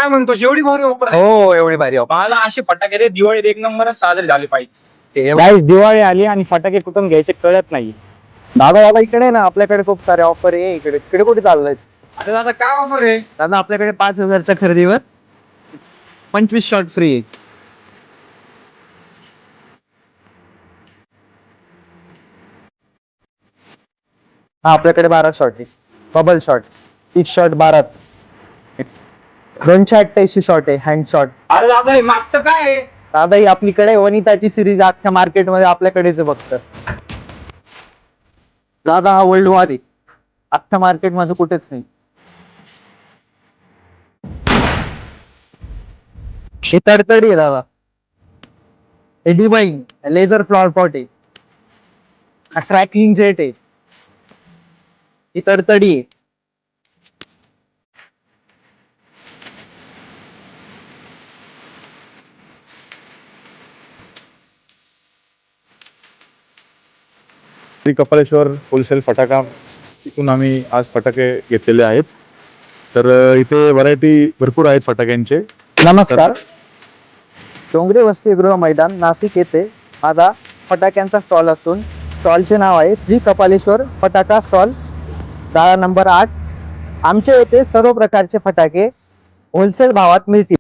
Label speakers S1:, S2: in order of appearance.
S1: काय म्हणतो एवढी भारी ऑफर आहे?
S2: हो एवढी भारी ऑफर.
S1: मला असे फटाके रे दिवाळीत एक नंबरच साजरी झाली पाहिजे.
S3: गाईस दिवाळी आली आणि फटाके कुठून घ्यायचे कळत नाही.
S2: दादा दादा इकडे ना, आपल्याकडे खूप सारे ऑफर आहे. इकडे कुठे चाललंय
S1: अरे दादा काय ऑफर आहे?
S2: दादा? आपल्याकडे 5,000च्या खरेदीवर 25 शॉट फ्री आहे. हा आपल्याकडे 12 शॉट आहे. Bubble shot 30 shot 12. 288 शॉट आहे हँड शॉट.
S1: अरे दादा हे मागचं काय आहे?
S2: दादा ही आपलीकडे वनिताची सिरीज अख्ख्या मार्केटमध्ये आपल्याकडेच आहे फक्त. दादा हा वर्ल्ड वॉर आहे, अख्ख्या मार्केट मध्ये कुठेच नाही. हे तडतडी आहे दादा. हे डिबाईन लेझर फ्लॉवर पॉट आहे. हा ट्रॅकिंग जेट आहे. ही तडतडी आहे.
S4: श्री कपालेश्वर होलसेल फटाका इथून आम्ही आज फटाके घेतलेले आहेत. तर इथे व्हरायटी भरपूर आहेत फटाक्यांचे.
S2: नमस्कार. डोंगरे वसतिगृह मैदान नाशिक येथे माझा फटाक्यांचा स्टॉल असून स्टॉलचे नाव आहे श्री कपालेश्वर फटाका स्टॉल, गाळा नंबर 8. आमच्या येथे सर्व प्रकारचे फटाके होलसेल भावात मिळतील.